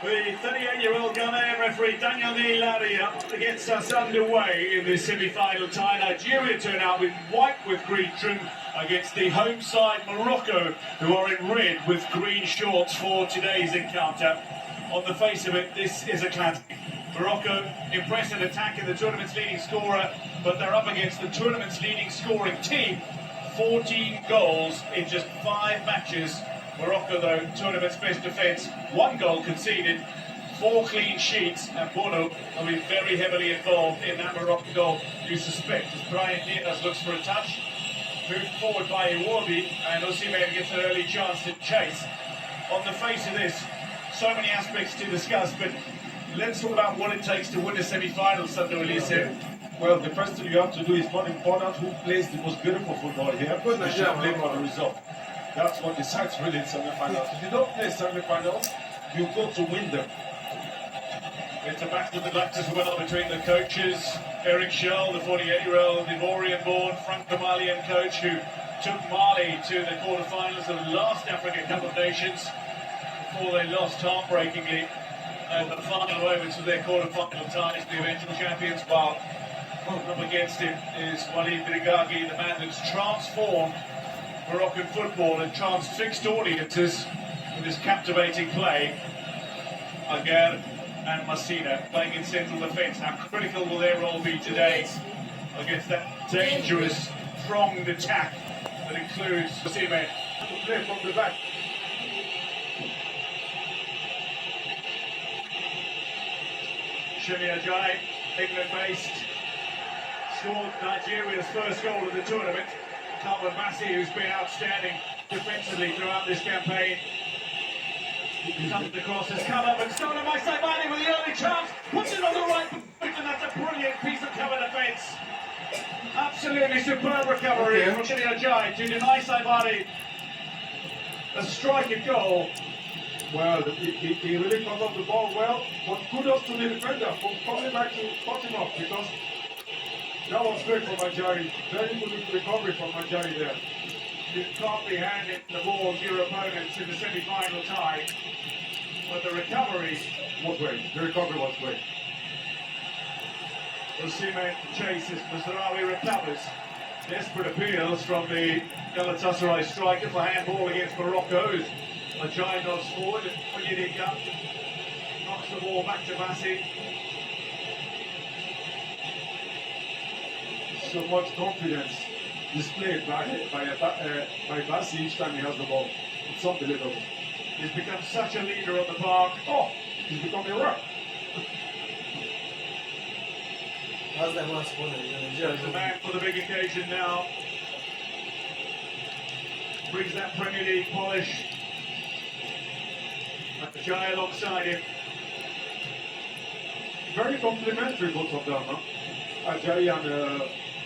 The 38-year-old Ghanaian referee Daniel Ilaria gets us underway in the semi-final tie. Nigeria turn out with white with green trim against the home side Morocco, who are in red with green shorts for today's encounter. On the face of it, this is a classic. Morocco impressive attack in the tournament's leading scorer, but they're up against the tournament's leading scoring team. 14 goals in just 5 matches. Morocco, though, tournament's best defence, 1 goal conceded, 4 clean sheets, and Bono will be very heavily involved in that Morocco goal, you suspect, as Brian Diaz looks for a touch. Moved forward by Iwobi, and Osimhen gets an early chance to chase. On the face of this, so many aspects to discuss, but let's talk about what it takes to win a semi-final, Sandro Elise. Well, the first thing you have to do is not important who plays the most beautiful football here. You should play for the result. That's what decides really in semi-finals. If you don't play semi-finals, you go to win them. It's a battle of the Galactus as well between the coaches. Eric Schell, the 48-year-old Ivorian-born Franco-Malian coach who took Mali to the quarterfinals of the last African Cup of Nations before they lost heartbreakingly in the final moments of their quarterfinal ties to the eventual champions. While up against him is Walid Regragui, the man that's transformed Moroccan football and transfixed audiences with his captivating play. Aguerd and Massina playing in central defence. How critical will their role be today against that dangerous, pronged attack that includes Osimhen? Play from the back. Shemi Ajayi, England-based, scored Nigeria's first goal of the tournament. Calvin Massey, who's been outstanding defensively throughout this campaign. Comes across, has come up and stolen by Saibani with the early chance, puts it on the right foot, and that's a brilliant piece of cover defence. Absolutely superb recovery from Shemi Ajayi to deny Saibani a striking goal. Well, he really covered the ball well, but kudos to the defender for coming back to cut him off, because that was great from Ajayi. Very good recovery from Ajayi there. You can't be handing the ball to your opponents in the semi-final tie, but the recovery was great. The recovery was great. Osimhen chases, Mazraoui recovers. Desperate appeals from the Galatasaray striker for handball against Morocco. Ajayi goes forward, and Onyedika knocks the ball back to Bassi. So much confidence displayed by Bassi each time he has the ball. It's unbelievable. He's become such a leader on the park. Oh, he's become a rock. He's the man for the big occasion now. Brings that Premier League polish. Ajayi alongside him. Very complimentary, both of them, huh? Ajayi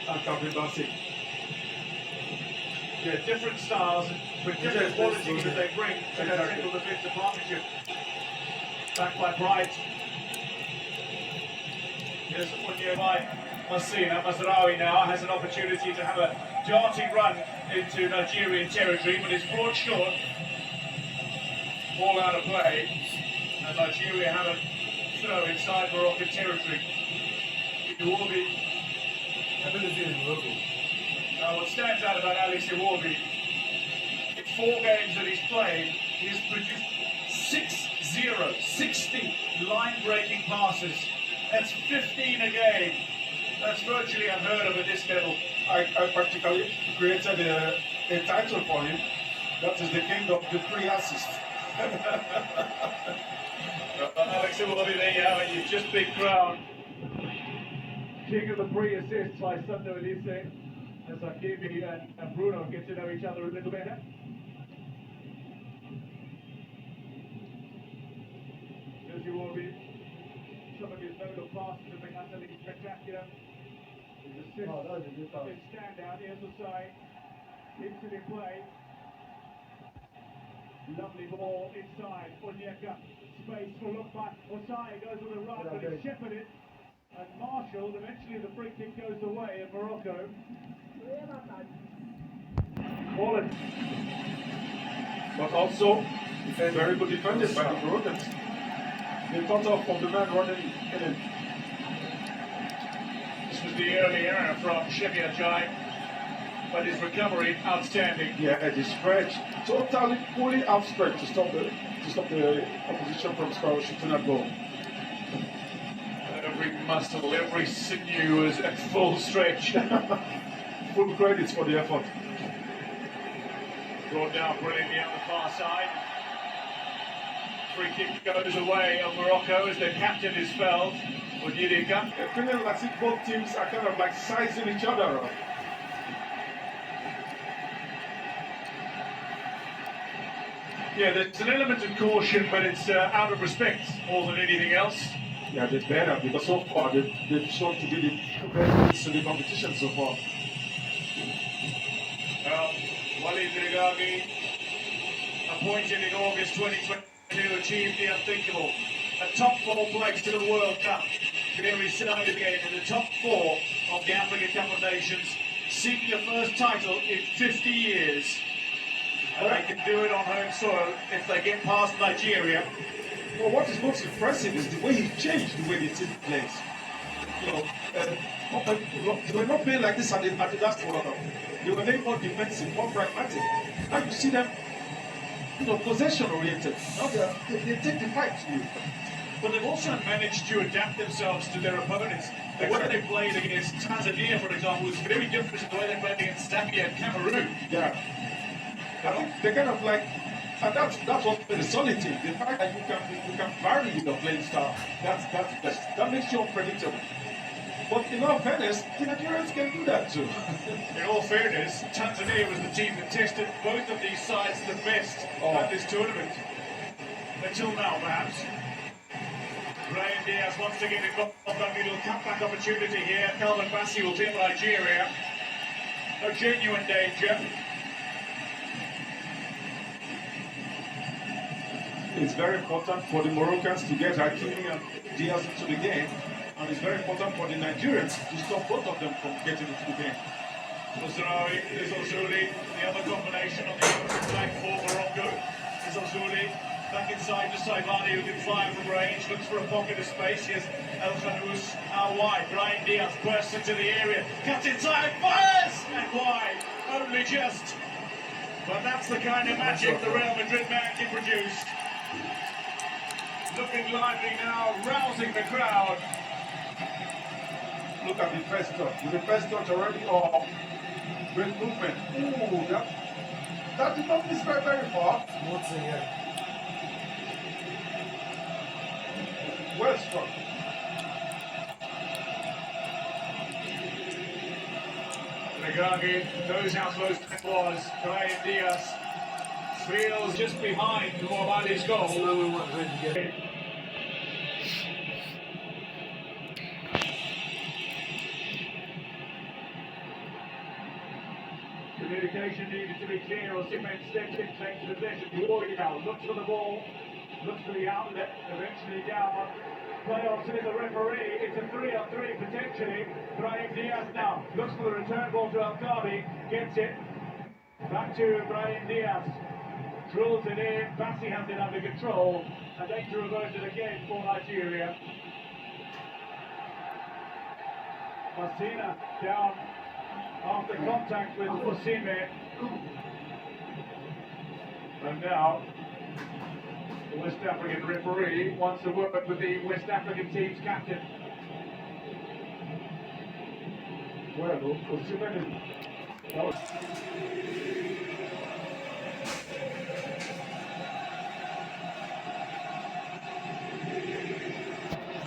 and Calvin Bassi. Yeah, different styles, with different qualities that they bring to that single defensive partnership. Back by Bright. Here's Onyedika. Massina. Mazraoui now has an opportunity to have a darting run into Nigerian territory, but it's brought short. Ball out of play, and Nigeria have a throw inside Moroccan territory. Iwobi. What stands out about Alex Iwobi, in 4 games that he's played, he's produced 60 line-breaking passes. That's 15 a game. That's virtually unheard of at this level. I practically created a title for him. That is the king of the free assist. Alex Iwobi, there you have it. You've just been crowned king of the pre-assists by Sandro Elise, as Hakimi and Bruno get to know each other a little better. Here's Iwobi. Some of his nodal passes have been utterly spectacular. His assist big standout. Here's Osai. Keeps it in play. Lovely ball inside. Onyedika. Space for look back. Osai goes with a run, but it's shepherded and marshalled. Eventually the free kick goes away in Morocco. Quality. But also very good defended by the Moroccans. the total of the man running in. This was the early error from Shevya Jai, but his recovery outstanding. Yeah, the stretch, totally fully outstretched to stop the opposition from shooting that goal. Every muscle, every sinew was at full stretch. Full credits for the effort. Brought down brilliantly on the far side. Free kick goes away on Morocco as the captain is felled with Yidika. I feel like both teams are kind of like sizing each other up. Yeah, there's an element of caution, but it's out of respect more than anything else. Yeah, they're better because so far they've shown to be the best in the competition so far. Walid Regragui, appointed in August 2022, achieved the unthinkable. A top 4 place to the World Cup. Here he started again in the top 4 of the African Cup of Nations, seeking the first title in 50 years. And they can do it on home soil if they get past Nigeria. Well, what is most impressive is the way he changed the way the team plays. You know, they were not playing like this at the last World Cup. They were playing more defensive, more pragmatic. Now you see them, possession oriented. Now they take the fight to you. But they've also managed to adapt themselves to their opponents. The way they played against Tanzania, for example, was very different to the way they played against Zambia and Cameroon. Yeah. I think they kind of like, and that's what the solid team. The fact that you can vary your playing style, that's best. That makes you unpredictable. But in all fairness, the Nigerians can do that too. In all fairness, Tanzania was the team that tested both of these sides the best at this tournament. Until now, perhaps. Brahim Diaz once again involved in a little cutback opportunity here. Calvin Bassey will beat Nigeria. No genuine danger. It's very important for the Moroccans to get Hakimi and Diaz into the game, and it's very important for the Nigerians to stop both of them from getting into the game. Mazraoui, is Ozuli, the other combination on the other flag for Morocco. Is Ozuli back inside to Saivani, who can fire from range, looks for a pocket of space. Here's El Khanous out wide. Brahim Diaz bursts into the area, cuts inside, fires! And wide, only just. But that's the kind of magic the Real Madrid man can produce. Looking lively now, rousing the crowd. Look at the first touch. The first touch already, great movement. Ooh, that did not miss very far. Well struck. Regragui knows how close that was. Brahim Diaz feels just behind Muhammadi's goal. Communication needed to be clear. Osimhen steps in, takes possession. Now looks for the ball, looks for the outlet, eventually down. Play on to the referee. It's a 3-on-3 potentially. Brahim Diaz now looks for the return ball to Al-Qabi, gets it. Back to Brahim Diaz. Drills it in. Bassey has it under control. And then to reverse it again for Nigeria. Masina down after contact with Osimhen. And now the West African referee wants to work with the West African team's captain. Well, Osimhen is...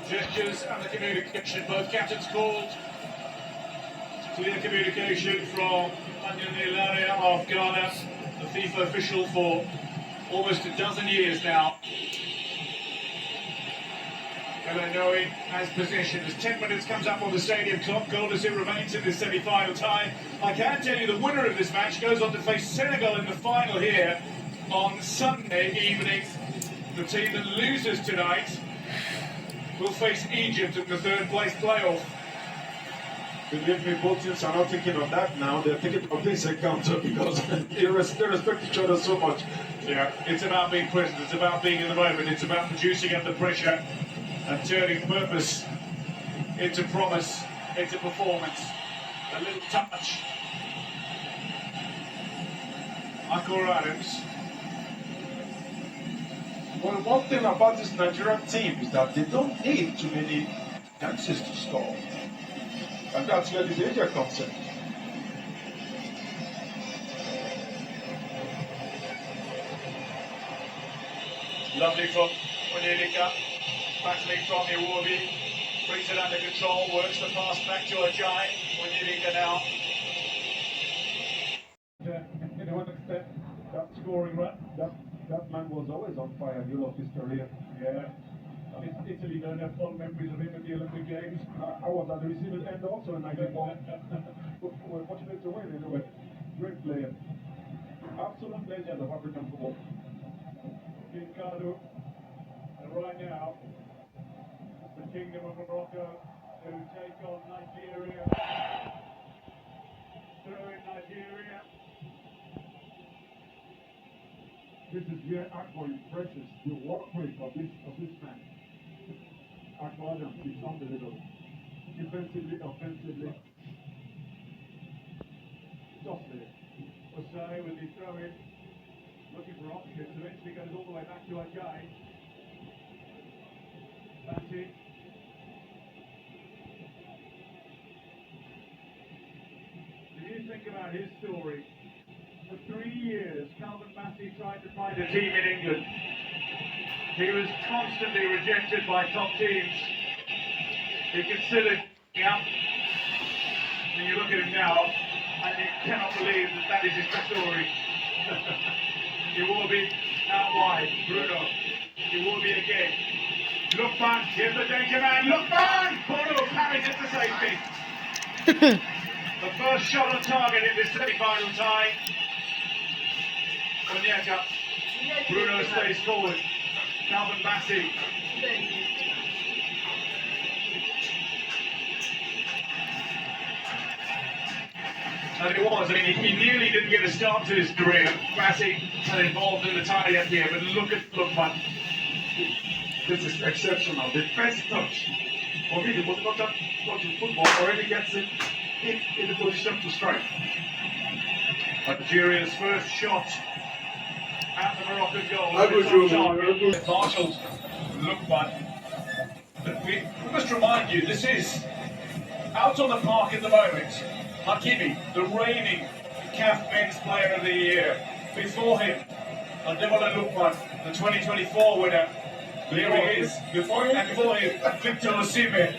Gestures and the communication, both captains called. Clear communication from Daniel Ilaria of Ghana, the FIFA official for almost a dozen years now. Elanoe has possession as 10 minutes comes up on the stadium clock. Goal as it remains in this semi-final tie. I can tell you the winner of this match goes on to face Senegal in the final here on Sunday evening. The team that loses tonight will face Egypt in the third place playoff. Believe me, both teams are not thinking of that now. They're thinking of this encounter because they respect each other so much. Yeah, it's about being present, it's about being in the moment, it's about producing under pressure and turning purpose into promise, into performance. A little touch. Michael Adams. Well, one thing about this Nigerian team is that they don't need too many chances to score. And that's where the danger comes in. Lovely from Onyedika, battling from Iwobi, brings it under control, works the pass back to Ajayi. Onyedika now. In one extent, that scoring run, that man was always on fire, you love his career. Yeah. Italy don't have fond memories of him at the Olympic Games. I was at the receiving end also in 94. We're fortunate to win anyway. Great player. Absolute legend of African football. Ricardo, and right now, the Kingdom of Morocco who take on Nigeria. Through in Nigeria. This is where Akbar impresses the work rate of this man. Akbar Adams is unbelievable. Defensively, offensively. Just there. Osei with the throw in, looking for options, eventually goes all the way back to Ajayi. Batty. Do you think about his story? For 3 years, Calvin Bassey tried to find a team in England. He was constantly rejected by top teams. He considered out. And you look at him now, and you cannot believe that that is his story. He will be out wide. Bruno. He will be again. Look back. Here's the danger man. Look back! Bono carries it to safety. The first shot on target in this semi-final tie. Onyeka. Bruno stays forward. Calvin Bassey. And it was, I mean, he nearly didn't get a start to his career. Bassey had involved in the tie up here, but look at This is exceptional. The first touch, for me, the most important touch in football already gets him in the position to strike. Nigeria's first shot at the Moroccan goal. Marshall's Lukman. But we must remind you, this is out on the park at the moment. Hakimi, the reigning CAF Men's Player of the Year. Before him, Ademola Lukman, the 2024 winner. There he is. And before him, Victor Osimhen,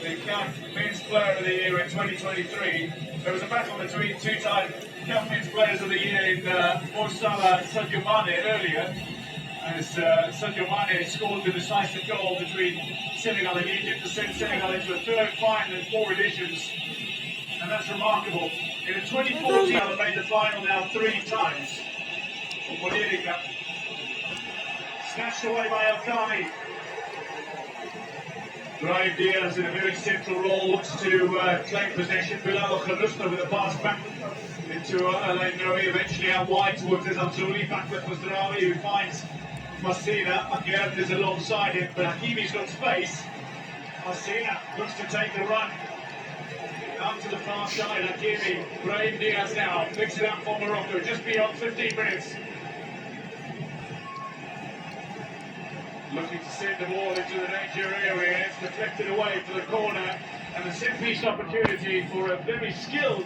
the CAF Men's Player of the Year in 2023. There was a battle between two-time CAF Men's Players of the Year in Mo Salah and Sadio Mane earlier. As Sadio Mane scored the decisive goal between Senegal and Egypt to send Senegal into a third final in 4 editions. And that's remarkable. In 2014, they made the final now 3 times. Onyedika. Snatched away by El-Khami. Brahim Diaz in a very central role looks to claim possession. Bilal Kharusta with a pass back into Alain Nouri, eventually out wide towards Azamzouli, back with Mazraoui, who finds Massina. Aguerd is alongside him, but Hakimi's got space. Massina looks to take the run out to the far side. Hakimi, Brahim Diaz now picks it up for Morocco, just beyond 15 minutes. Looking to send the ball into the danger area. It's deflected away to the corner, and a set-piece opportunity for a very skilled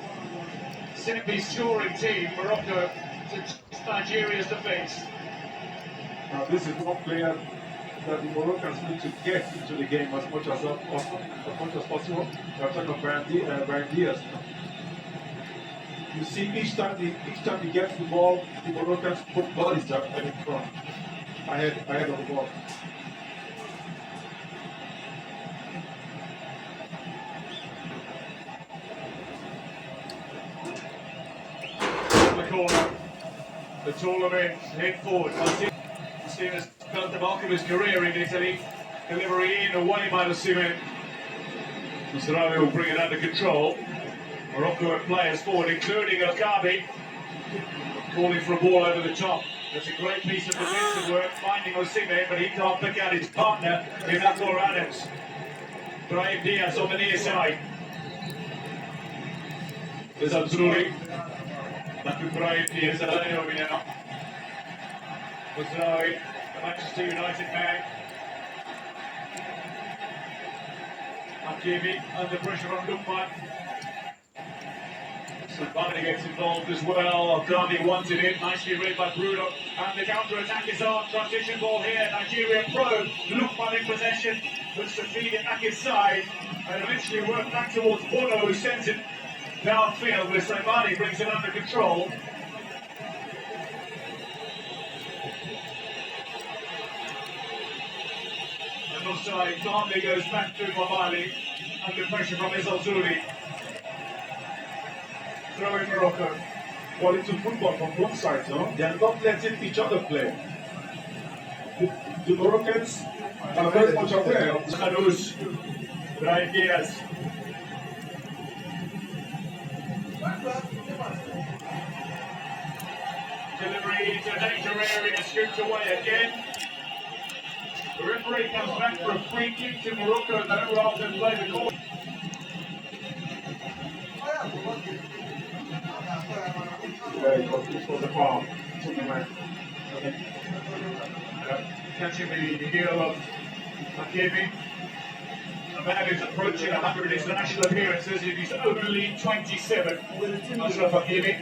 set-piece scoring team, Morocco, to chase Nigeria's defence. Now this is one player that the Moroccans need to get into the game as much as possible. We're talking about Brahim Diaz. You see, each time he gets the ball, the Moroccans put bodies up in front, ahead of the ball. The corner, the taller men head forward. Martinez built the bulk of his career in Italy. Delivery in, away by the Simen. Masraoui will bring it under control. Morocco have players forward, including Okabi, calling for a ball over the top. That's a great piece of defensive work, finding Osimhen, but he can't pick out his partner in Nathor Adams. Brahim Diaz on the near side. There's Al-Zuri. Back to Brahim Diaz, Alainowi now. Masraoui, the Manchester United man. Hakimi under pressure from Lukman. Sabani gets involved as well. Gandhi wants it in, nicely read by Bruno. And the counter-attack is on. Transition ball here. Nigeria pro. Lukman in possession. Looks to feed it back inside. And eventually work back towards Bono, who sends it downfield, where Sabani brings it under control. And offside, Gandhi goes back to Mamali. Under pressure from Al-Zuri. Throw in Morocco. Quality football from both sides, no? They are not letting each other play. The Moroccans are very much aware of the Khanous, Brahim Diaz. Delivery into danger area, scooped away again. The referee comes back for a free kick to Morocco, though, rather than play the call. it was a foul. Catching the heel of Hakimi. A man who's approaching 100 international appearances, he's only 27. Ashraf Hakimi.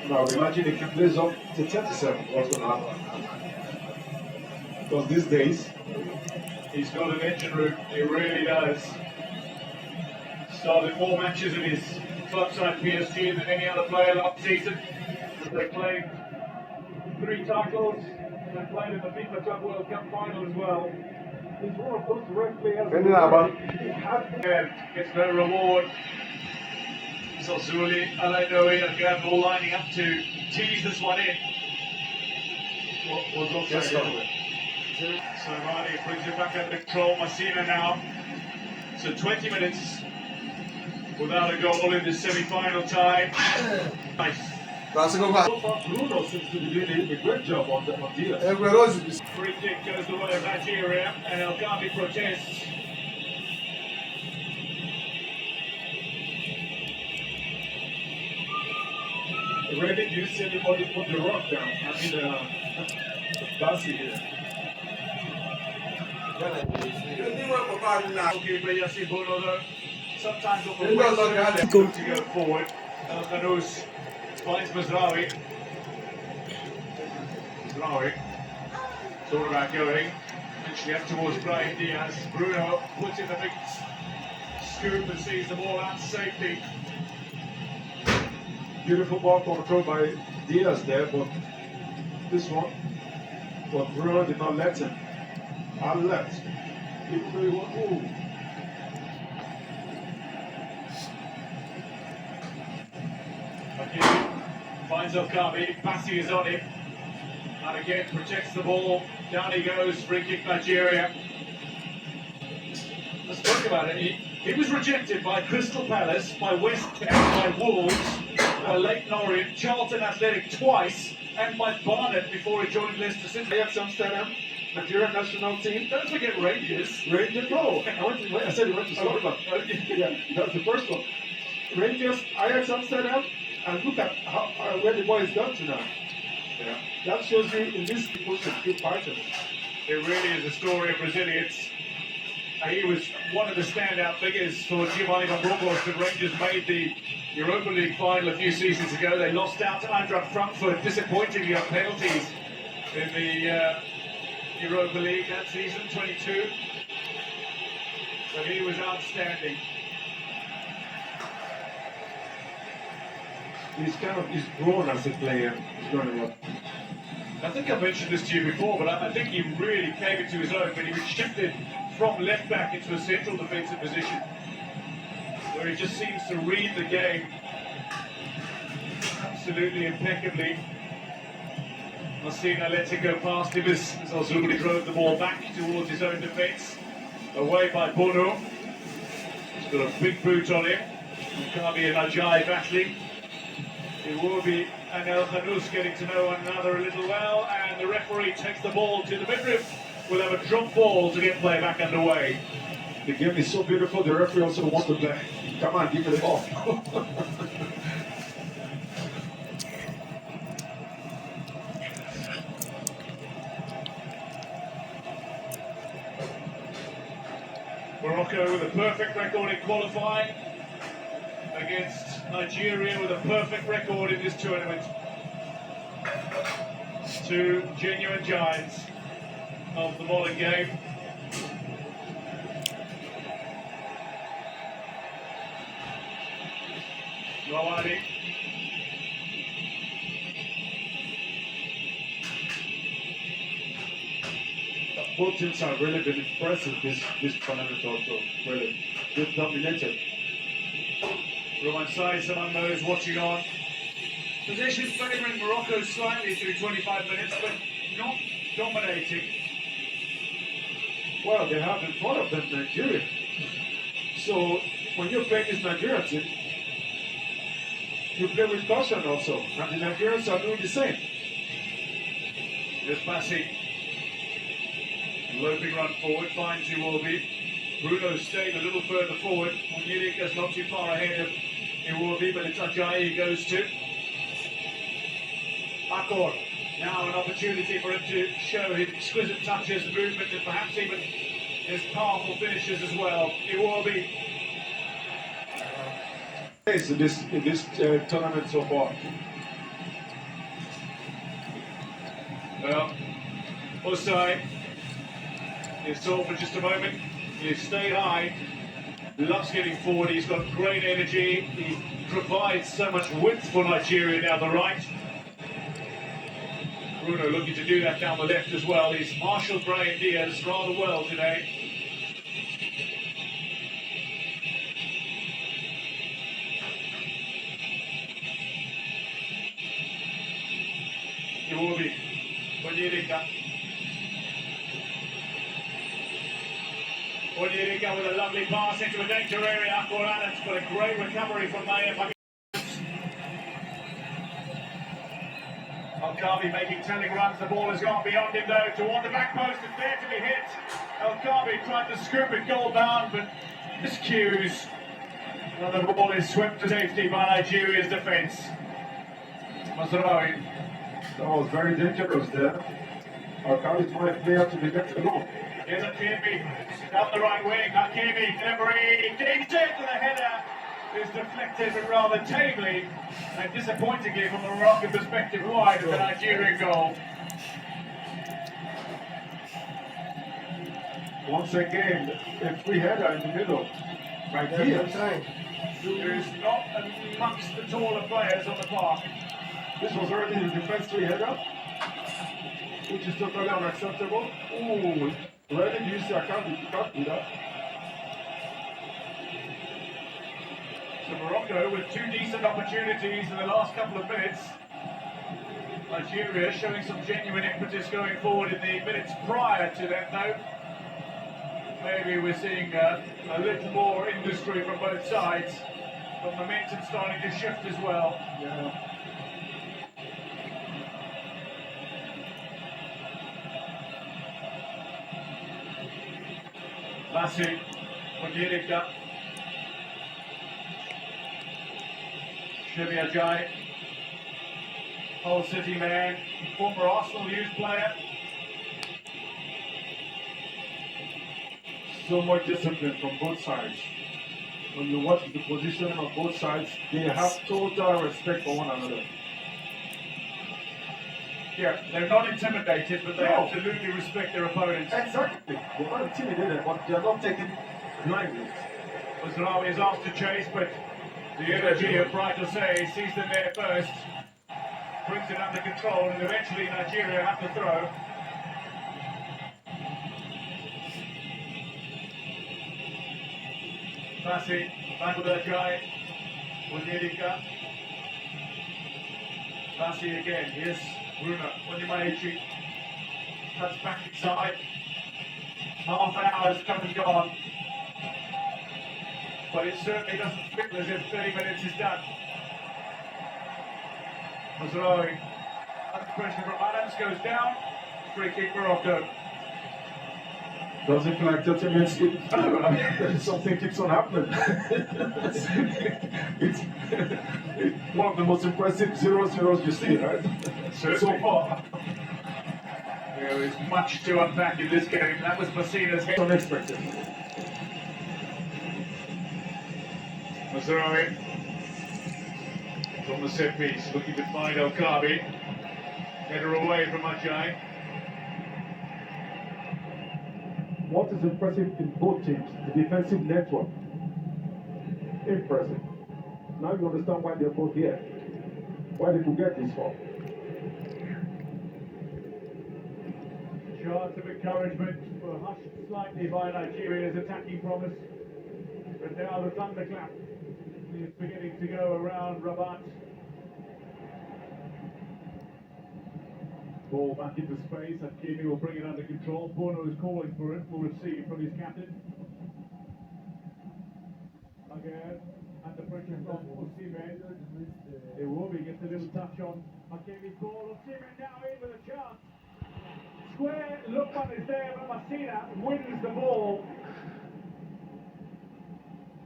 Now imagine if he plays up to 37, what's going to happen? Because these days, He's got an engine room, he really does. Started more matches in his club side PSG than any other player last season. They played 3 titles, they played in the FIFA Club World Cup final as well. he's one of those rare players. Gets no reward. Al-Zuri, Alainowi and Gamble lining up to tease this one in. Was also Yes, sir. So Rani brings it back under control. Messina now. So 20 minutes without a goal in the semi-final tie. Nice. So far, Bruno seems to be doing a great job on Diaz. Free kick goes the way of Nigeria, and El Ghabi protests. Already, do you see anybody put the rock down? I mean, Bassi here. Goalkeeper Yassine Bono, though, sometimes on the wing to go forward. El Khanous finds Masraoui. Masraoui, thought about going. Eventually up towards Brahim Diaz. Bruno puts in the big scoop and sees the ball out to safety. Beautiful ball control by Diaz there, but this one, but Bruno did not let him. I left. Even though he went, ooh. Hakimi finds Okabi, Bassi is on him. And again protects the ball. Down he goes, free kick Nigeria. I spoke about it. He was rejected by Crystal Palace, by West Ham, by Wolves, by Leyton Orient, Charlton Athletic twice, and by Barnet before he joined Leicester City. Ajax Amsterdam, Nigerian national team. Don't forget Rangers. Rangers, no, I said he went to Scotland. Yeah, that's the first one. Rangers, Ajax Amsterdam, and look at where the boy is gone to now. Yeah. That shows you in this people should keep fighting. It really is a story of resilience. He was one of the standout figures for Giovanni Van Bronckhorst. The Rangers made the Europa League final a few seasons ago. They lost out to Eintracht Frankfurt, disappointingly on penalties in the Europa League that season, 22. But he was outstanding. He's grown as a player. He's growing up. I think I mentioned this to you before, but I think he really came into his own when he was shifted from left back into a central defensive position, where he just seems to read the game absolutely impeccably. Messina lets it go past him as Ozuri drove the ball back towards his own defence. Away by Bono. He's got a big boot on him. Kabi and Ajay battling. Iwobi and El Khanous getting to know one another a little well, and the referee takes the ball to the midriff. We'll have a drop ball to get play back underway. The game is so beautiful, the referee also wants to play. Come on, give me the ball. Morocco with a perfect record in qualifying against Nigeria with a perfect record in this tournament. Two genuine giants of the modern game. Rawadi. Both teams have really been impressive this tournament also. Really, they've dominated. Roman Sai, someone knows watching on. Possession favouring Morocco slightly through 25 minutes, but not dominating. Well, they have in front of them Nigeria. So when you're playing this Nigeria team, you play with caution also, and the Nigerians are doing the same. Here's Bassi. Loping run forward, finds Iwobi. Bruno staying a little further forward. Onyedika's not too far ahead of Iwobi, but it's Ajayi he goes to. Akor, now an opportunity for him to show his exquisite touches, movement, and perhaps even his powerful finishes as well. Iwobi. In this tournament so far. Well, Osai is told for just a moment. He's stayed high. Loves getting forward. He's got great energy. He provides so much width for Nigeria down the right. Bruno looking to do that down the left as well. He's marshaled Brahim Diaz rather well today. Iwobi, Onyedika. Onyedika with a lovely pass into a danger area. Akor Adams, but a great recovery from Mayer. Al-Kabi making telling runs. The ball has gone beyond him though, toward the back post and there to be hit. Al-Kabi tried to scoop it goal bound, but miscues. And the ball is swept to safety by Nigeria's defence. Mazraoui. That was very dangerous there. Al-Kabi is my player to be left alone. Here's Hakimi, down the right wing. Hakimi, delivery, digs into the header. Is deflected but rather tamely and disappointingly from a Moroccan perspective wide of the Nigerian goal. Once again, a free header in the middle. Right here. There is not amongst the taller players on the park. This was already his defense free header, which is totally unacceptable. Ooh, really? Do you see? I can't do that. So Morocco with two decent opportunities in the last couple of minutes. Nigeria showing some genuine impetus going forward in the minutes prior to that though. Maybe we're seeing a little more industry from both sides, but momentum starting to shift as well. Yeah. Bassi, Onyedika. Shemi Ajayi, Hull City man, former Arsenal youth player. So much discipline from both sides. When you watch the positioning of both sides, they have total respect for one another. Yeah, they're not intimidated, but they absolutely respect their opponents. Exactly. They're not intimidated, but they're not taking blindly. Mazraoui is asked to chase, but the energy of Brighton say sees them there first, brings it under control, and eventually Nigeria have to throw. Bassi, back with Ajayi, Onyedika. Bassi again, here's Bruno, Onyemaechi. Cuts back inside. Half an hour's come and gone. But it certainly doesn't feel as if 30 minutes is done. Mazraoui, under pressure from Adams, goes down. Free kick Morocco. Doesn't feel like 30 minutes. Something keeps on happening. it's one of the most impressive 0-0s you see, right? So far. There is much to unpack in this game. That was Messina's hit. Unexpected. Mazraoui from the set piece, looking to find El Kabi. Header away from Ajay. What is impressive in both teams, the defensive network. Impressive. Now you understand why they're both here. Why they could get this far. Chance of encouragement were hushed slightly by Nigeria's attacking promise. But now the thunderclap is beginning to go around Rabat. Ball back into space, and Kimi will bring it under control. Bono is calling for it, will receive from his captain. Again, under pressure from Osimhen. Iwobi gets a little touch on Hakimi's ball. Osimhen now in with a chance. Square, Lukman is there, but Messina wins the ball.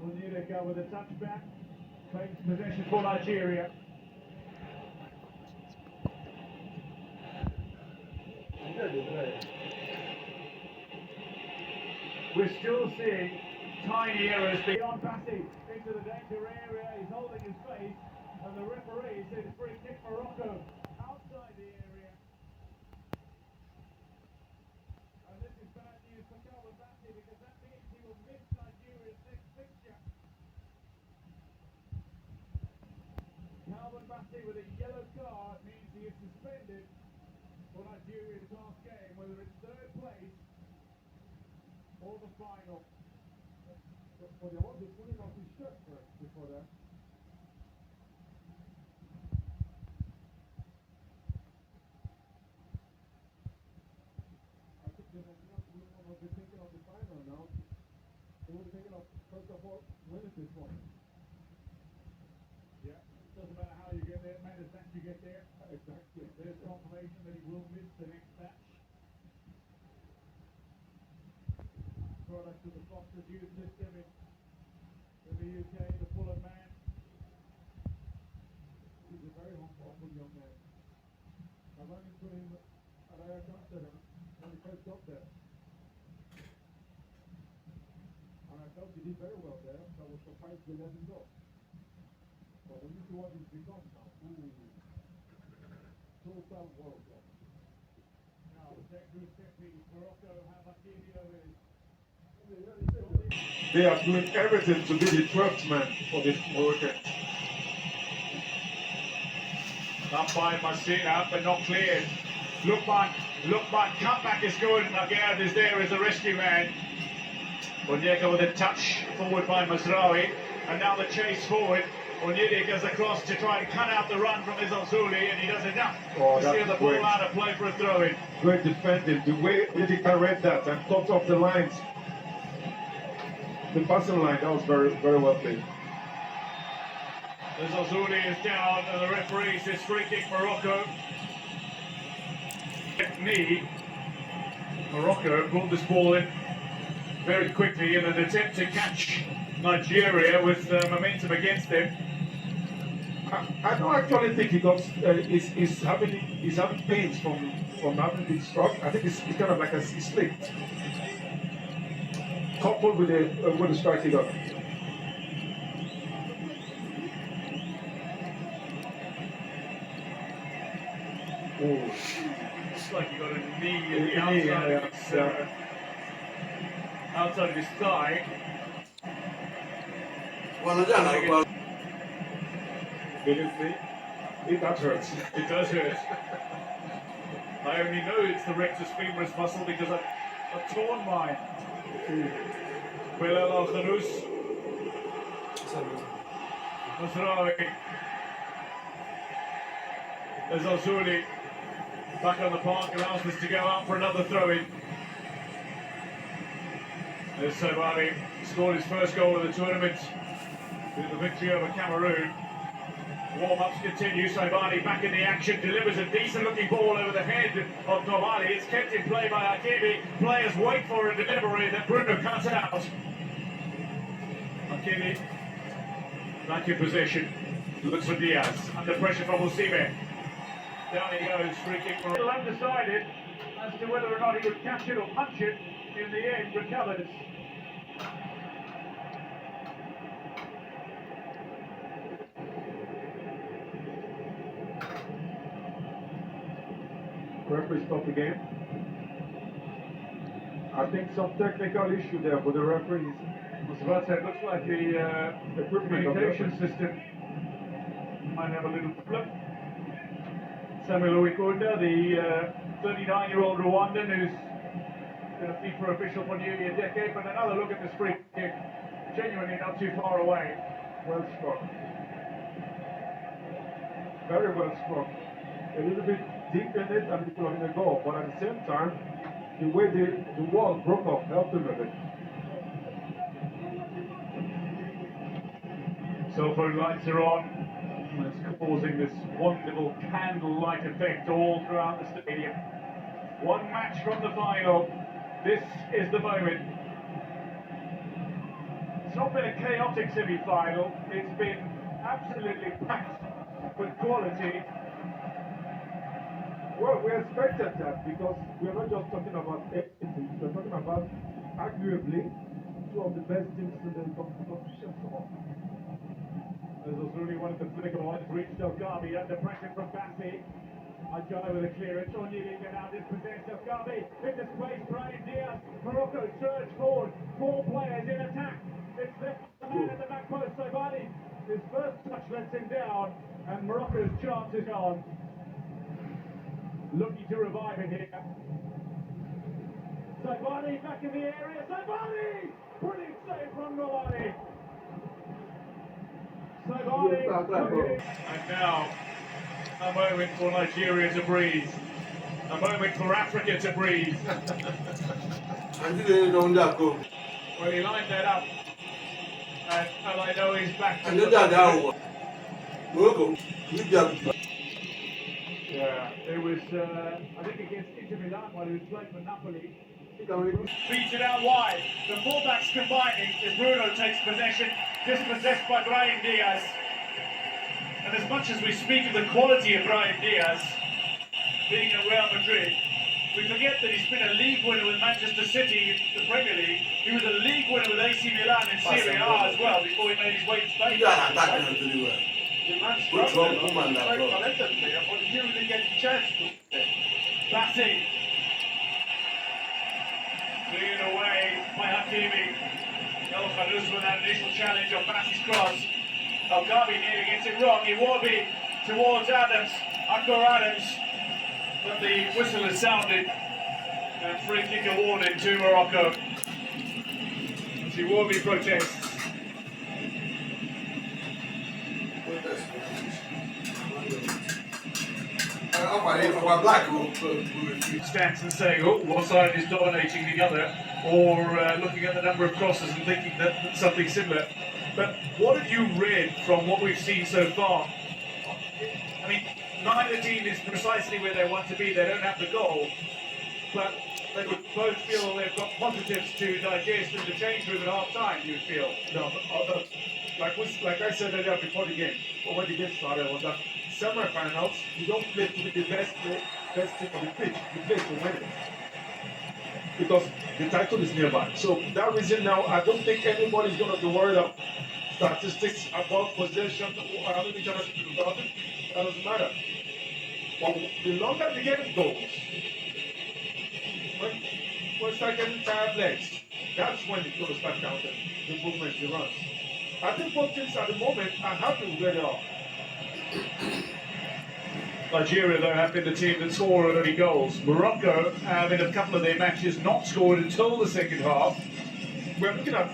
Onyedika with a touchback, claims possession for Nigeria. We're still seeing tiny errors beyond Bassi into the danger area. He's holding his face, and the referee says free kick Morocco outside the area. And this is bad news for Calvin Bassi because that means he will miss Nigeria's next fixture. Calvin Bassi with a yellow card means he is suspended for Nigeria's last game, whether it's third place or the final. But they want to put him off his shirt first before that. I think they will be thinking of the final now. They will be thinking of, first of all, winning this one. Yeah, it doesn't matter how you get there, it matters that you get there. Exactly. There's confirmation that he will miss the next match. Product of the Foster's youth system in the UK, the Fulham man. He's a very humble young man. I ran into him at Ajax Amsterdam when he first got there. And I felt he did very well there, so I was surprised they let him go. But when you see what he's become now, total world class. Now, the dangerous technique, Morocco have Hakimi over his. They are doing everything to be the 12th man for this Moroccan. Up by Messina, but not cleared. Lukman, cutback is good. Again, is there as a rescue man. Onyeka with a touch forward by Mazraoui, and now the chase forward. Onyedika's across to try and cut out the run from Izalzuli, and he does enough to steal the ball out of play for a throw-in. Great defending. The way Onyedika read that and cut off the lines. The passing line, that was very, very well played. Izalzuli is down, and the referee says free kick Morocco. Knee. Morocco brought this ball in very quickly in an attempt to catch Nigeria with momentum against them. I don't actually think he got he's having pains from having been struck. I think it's kind of like he slipped, coupled with the strike he got. Oh, looks like he got a knee in the outside, outside of his thigh. Believe me, that hurts. It does hurt. I only know it's the rectus femoris muscle because I've torn mine. Bilal Al-Khanous. Mazraoui. Izalzuli. back on the park, allows us to go out for another throw-in. There's Sobani, scored his first goal of the tournament with the victory over Cameroon. Warm-ups continue, Sobani back in the action, delivers a decent-looking ball over the head of Normali. It's kept in play by Hakimi. Players wait for a delivery that Bruno cuts out. Hakimi back in position, looks for Diaz, under pressure from Osimhen. Down he goes, free kick for... Still undecided as to whether or not he would catch it or punch it. In the end, recovers. Referee stopped the game. I think some technical issue there for the referees. I was about to say, it looks like the communication system might have a little flip. Samuel Uwikunda, the 39-year-old Rwandan who's been a FIFA official for nearly a decade, but another look at this free kick, genuinely not too far away. Well struck. Very well struck. A little bit deep in it and people in the goal, but at the same time, the way the wall broke up helped him a bit. Cell phone lights are on, and it's causing this wonderful candle-like effect all throughout the stadium. One match from the final. This is the moment. It's not been a chaotic semi-final. It's been absolutely packed with quality. Well, we expected that because we're not just talking about anything, we're talking about arguably two of the best teams in the competition so far. This was really one of the clinical ones. Reached Gabi under pressure from Bassi. Ajay with a clearance. Onyedika now dispossessed of Gabi. In this place, Brahim Diaz. Morocco surge forward. 4 players in attack. It's left the man at the back post. Sobani. His first touch lets him down, and Morocco's chance is gone. Looking to revive it here. Sobani back in the area. Sobani! Brilliant save from Normali. Sobani. And now, a moment for Nigeria to breathe. A moment for Africa to breathe. Well, he lined that up. And I know he's back to Yeah, it was, I think against Inter Milan while he was playing for Napoli. Feeds it out wide. The fullbacks combining as Bruno takes possession, dispossessed by Brahim Diaz. And as much as we speak of the quality of Brahim Diaz being at Real Madrid, we forget that he's been a league winner with Manchester City in the Premier League. He was a league winner with AC Milan in Serie A as well before he made his way to Spain. The man struggled relentlessly, but he didn't really get the chance to. Bassi. Cleared away by Hakimi. El Kharouz with that initial challenge on Bassi's cross. Al-Ghabi nearly gets it wrong. He will be towards Adams, Akor Adams. But the whistle has sounded and free kick awarded to Morocco. As he will be protests. Stats and saying, oh, one side is dominating the other, or looking at the number of crosses and thinking that something similar. But what have you read from what we've seen so far? I mean, neither team is precisely where they want to be. They don't have the goal, but they would both feel they've got positives to digest in the change room at half time, you feel. No, like I said earlier before the game, or when the game started, was that semi-finals, you don't play to be the best team on the pitch, you play to win it. Because the title is nearby. So that reason now, I don't think anybody's going to be worried about statistics about possession or how many chances to do about it. That doesn't matter. But the longer the game goes, when we start getting tired legs, that's when it's going to start counting the movements, the runs. I think both teams at the moment are happy with where they are. Nigeria, though, have been the team that scored only goals. Morocco have, in a couple of their matches, not scored until the second half. We're looking at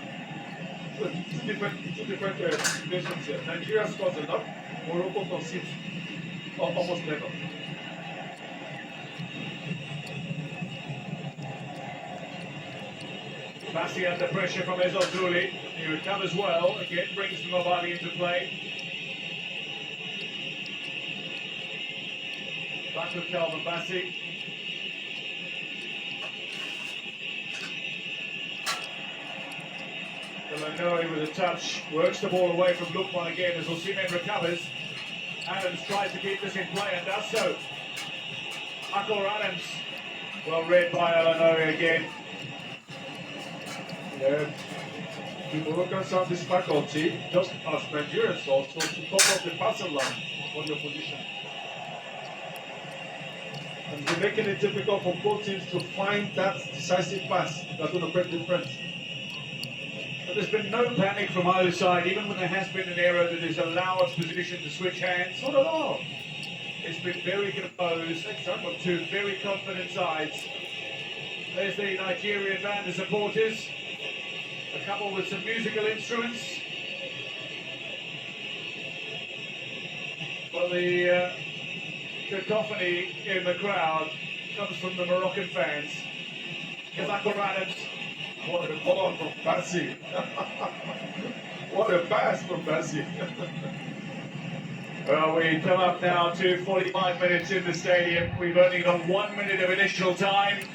two different situations here. Nigeria scores a lot, Morocco concedes almost never. Bassi under pressure from Ezozuli. He recovers well, again brings Mobali into play. Back with Calvin Bassi. Delannoy with a touch, works the ball away from Lukman again as Osimhen recovers. Adams tries to keep this in play and does so. Akor Adams, well read by Delannoy again. Yeah. The Moroccans have this faculty, just as Nigerians also, to cover up the passing line on your position. And they're making it difficult for both teams to find that decisive pass that's going to break the difference. But there's been no panic from either side, even when there has been an error that has allowed position to switch hands. Not at all. It's been very composed from two very confident sides. There's the Nigerian band, the supporters. A couple with some musical instruments. But the cacophony in the crowd comes from the Moroccan fans. Akor Adams. What a ball from Bassi. What a pass from Bassi. Well, we come up now to 45 minutes in the stadium. We've only got 1 minute of initial time.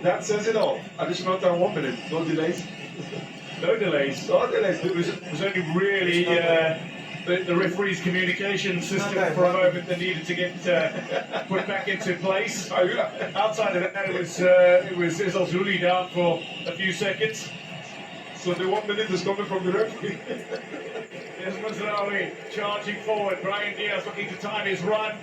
That says it all. Additional time, 1 minute. No delays. No delays. No delays. It was only really the referee's communication system for a moment that needed to get put back into place. Outside of that, it was Ezozuli down for a few seconds. So the 1 minute is coming from the referee. There's Mazraoui charging forward. Brian Diaz looking to time his run.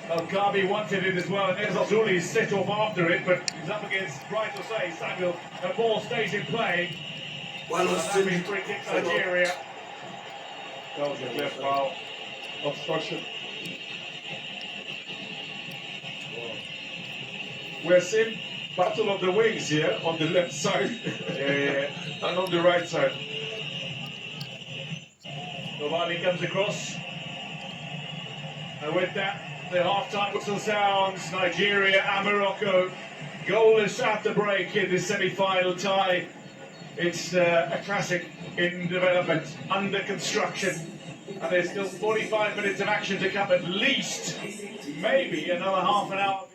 Kabi wanted it as well, and Ezozuli set off after it, but he's up against, right to say, Samuel. The ball stays in play. Well, That means free kick Nigeria. That was a clear foul. Obstruction. We're seeing battle of the wings here on the left side and on the right side. Mobali comes across. And with that, the half-time whistle sounds. Nigeria and Morocco goalless at the break in the semi-final tie. It's a classic in development, under construction. And there's still 45 minutes of action to come at least. Maybe another half an hour.